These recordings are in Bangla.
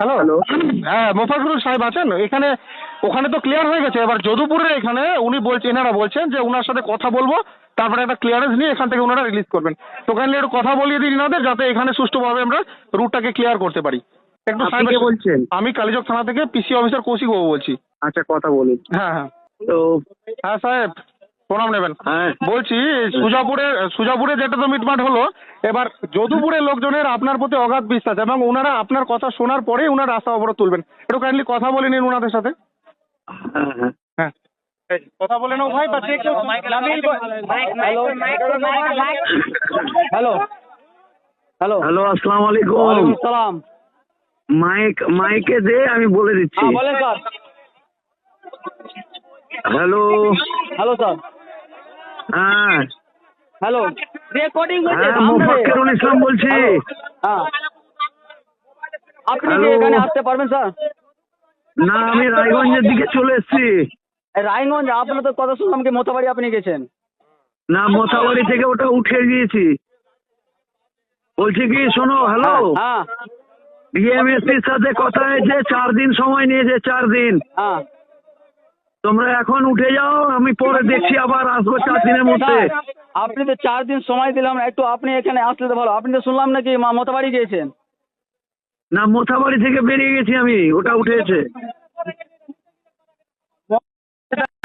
হ্যালো। হ্যালো। হ্যাঁ, মোফাজ্জল সাহেব আছেন এখানে? ওখানে তো ক্লিয়ার হয়ে গেছে, এবার যদুপুরের এখানে উনি এনারা বলছেন যে ওনার সাথে কথা বলবো, তারপরে একটা ক্লিয়ারেন্স নিয়ে এখান থেকে ওনারা রিলিজ করবেন। তো কাইন্ডলি একটু কথা বলিয়ে দিন এনাদের, যাতে এখানে সুষ্ঠুভাবে আমরা রুটটাকে ক্লিয়ার করতে পারি। একটু আপনি সাহেব, কে বলছেন? আমি কালীচক থানা থেকে পিসি অফিসার কৌশিক বাবু বলছি। আচ্ছা, কথা বলুন। হ্যাঁ হ্যাঁ তো হ্যাঁ সাহেব, প্রণাম নেবেন। হ্যাঁ, বলছি সুজাপুরে যেটা তো মিটমাট হলো, এবার যদুপুরের লোকজনের আপনার প্রতি অগাধ বিশ্বাস এবং ওনারা আপনার কথা শোনার পরেই ওনারা রাস্তা অবরোধ তুলবেন। একটু কাইন্ডলি কথা বলে নিন ওনাদের সাথে। হ্যাঁ, হ্যাঁ। হ্যাঁ, কথা বলে নাও ভাই। হ্যালো হ্যালো হ্যালো, আসসালামু আলাইকুম। ওয়ালাইকুম সালাম। মাইকে দে, আমি বলে দিচ্ছি। হ্যাঁ বলেন স্যার। হ্যালো। Hello sir. হ্যাঁ হ্যালো, রেকর্ডিং হচ্ছে হ্যাঁ, সামনে। মোফাক্কেরুল ইসলাম বলছি। হ্যালো, হ্যাঁ, আপনি কি হ্যালো। এখানে আসতে পারবেন স্যার? না, আমি রায়গঞ্জের দিকে চলে এসেছি। রায়গঞ্জ? আপনার তো কথা শুনলাম কি মোথাবাড়ি আপনি গেছেন। না, মোথাবাড়ি থেকে ওটা উঠে গিয়েছি। বলছি কি, শোনো। হ্যালো। হ্যাঁ ডিএমএসপির সাথে কথা হয়েছে, 4 দিন সময় নিয়েছে, 4 দিন। হ্যাঁ। তোমরা এখন উঠে যাও, আমি পরে দেখছি, আবার আসবো 4 দিনের মধ্যে। স্যার, আপনি তো 4 দিন সময় দিলাম, একটু আপনি এখানে আসলে তো ভালো। আপনি তো শুনলাম নাকি মোথাবাড়ি গিয়েছেন। না, মোথাবাড়ি থেকে বেরিয়ে গেছি আমি, ওটা উঠেছে।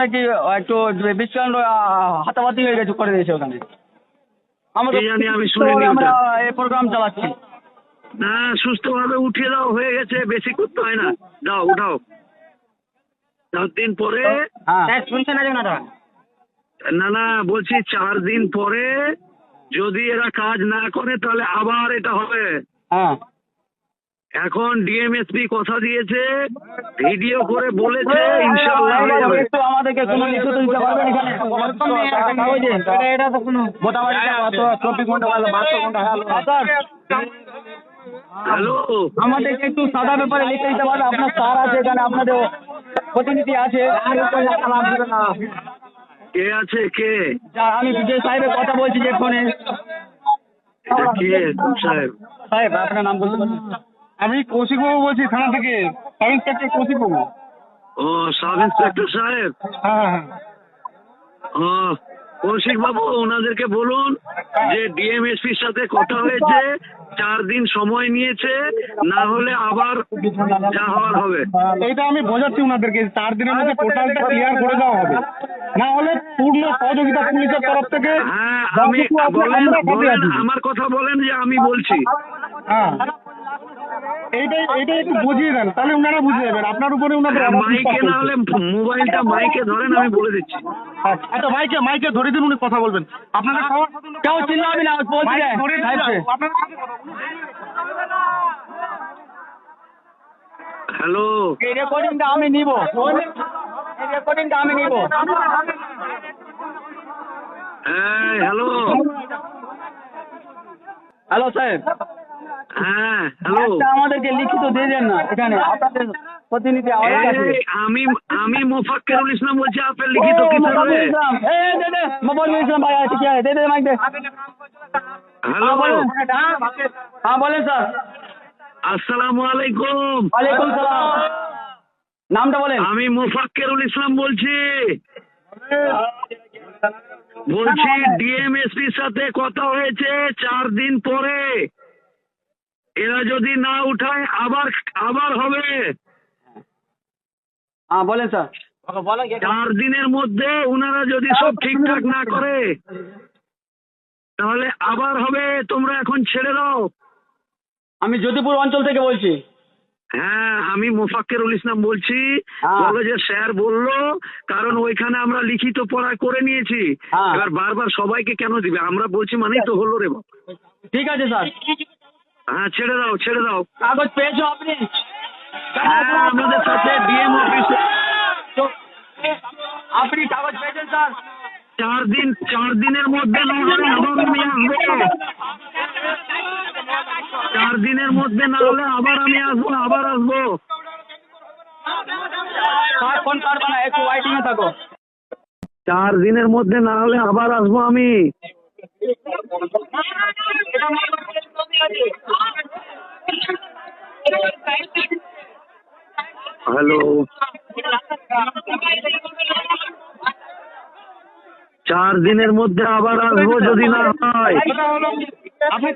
নাকি একটু বিশ্রাম হাতাবাতি হয়ে গেছে, করে দিয়েছে ওখানে। কি জানি, আমি শুনিনি আমরা ওটা। এই প্রোগ্রাম চালাচ্ছি। না, সুস্থভাবে উঠিয়ে দাও, হয়ে গেছে, বেশি করতে হয় না। দাও, উঠাও। 4 দিন পরে। হ্যাঁ শুনছেন না? না না, বলছি 4 দিন পরে যদি এরা কাজ না করে তাহলে আবার এটা হবে। হ্যাঁ এখন ডিএমএসপি কথা দিয়েছে, ভিডিও করে বলেছে, ইনশাআল্লাহ হয়ে যাবে। একটু আমাদেরকে কোনো লিখিত দিতে পারবেন এখানে? কাগজে? এটা তো কোনো মোটামুটি 24 ঘন্টা 72 ঘন্টা হলো। Sir, hello. আমাদেরকে একটু সাদা ব্যাপারে লিখে দিতে পারবেন? আপনার স্যার আছে এখানে, আপনাদের প্রতিনিধি আছে। কে আছে? কে? আমি যে সাহেবের কথা বলছি যে ফোনে। এটা কে কোন সাহেব? সাহেব, আপনার নাম বলতে পারবেন? আমি কৌশিক বাবু বলছি থানা থেকে, সাব ইন্সপেক্টর কৌশিক বাবু। ও, সাব ইন্সপেক্টর সাহেব। হ্যাঁ হ্যাঁ ও, কৌশিক বাবু, ওনাদেরকে বলুন যে ডিএমএসপির সাথে কথা হয়েছে, 4 দিন সময় নিয়েছে, না হলে আবার যা হওয়ার হবে। এইটা আমি বোঝাচ্ছি ওনাদেরকে, 4 দিনের মধ্যে পোর্টালটা ক্লিয়ার করে দেওয়া হবে, না হলে পূর্ণ সহযোগিতা পুলিশের তরফ থেকে। হ্যাঁ, যা আমি কিছু আছে বলেন, আমরা সাথে বলেন, আছি। আমার কথা বলেন যে আমি বলছি। হ্যাঁ, এইটাই একটু বুঝিয়ে দেন, তাহলে ওনারা বুঝে যাবেন। আপনার উপরে ওনাদের হ্যাঁ, অগাধ বিশ্বাস মাইকে না করছে। হলে মোবাইলটা মাইকে ধরেন, আমি বলে দিচ্ছি। আচ্ছা, মাইকে ধরে দিন, উনি কথা বলবেন। আপনাদের সবার সাথে কেউ চিল্লাবি না, বলছি মাইক ধরে দিন, সাহেবকে। আপনাদের সাথে কথা বলুন। হ্যালো। এই রেকর্ডিংটা আমি নিব। এই রেকর্ডিংটা আমি নিব। হ্যাঁ, হ্যালো। হ্যালো সাহেব, হ্যাঁ, হ্যালো। একটা আমাদেরকে লিখিত দিয়ে দেন না এখানে, আপনাদের প্রতিনিধি আওয়াজ আছে। আমি মোফাক্কেরুল ইসলাম বলছি, আপনার লিখিত কি মোবারকুল হবে? ইসলাম, দে মোবারকুল ইসলাম ভাই আছে, কি আছে? দে মাইক দে। হ্যালো। বলেন। হ্যাঁ বলেন স্যার। আসসালামু আলাইকুম। ওয়ালাইকুম সালাম। নামটা বলেন। আমি মোফাক্কেরুল ইসলাম বলছি। বলছি ডিএমএসপির সাথে কথা হয়েছে, 4 দিন পরে এরা যদি না উঠায় আবার হবে। হ্যাঁ বলেন স্যার। 4 দিনের মধ্যে ওনারা যদি সব ঠিকঠাক না করে তাহলে আবার হবে। তোমরা এখন ছেড়ে দাও। আমি যদুপুর অঞ্চল থেকে বলছি। হ্যাঁ, আমি মোফাক্কেরুল ইসলাম বলছি। হ্যাঁ। কলেজের স্যার বললো, কারণ ওইখানে আমরা লিখিত পড়া করে নিয়েছি। হ্যাঁ। এবার বারবার সবাইকে কেন দিবে? আমরা বলছি মানেই তো হলো রে বাবা। ঠিক আছে স্যার। হ্যাঁ, ছেড়ে দাও, ছেড়ে দাও। কাগজ পেয়েছো আপনি? হ্যাঁ, আমাদের সাথে ডিএম অফিসে আপনি কাগজ পেয়েছেন স্যার? 4 দিনের মধ্যে না হলে আবার আমি আসবো। 4 দিনের মধ্যে না হলে আবার আমি আসবো। স্যার ফোন কাটবে না, একটু ওয়াইটিং এ থাকো। 4 দিনের মধ্যে না হলে আবার আসবো আমি। হ্যালো, 4 দিনের মধ্যে আবার আসবো যদি না হয়। আপনি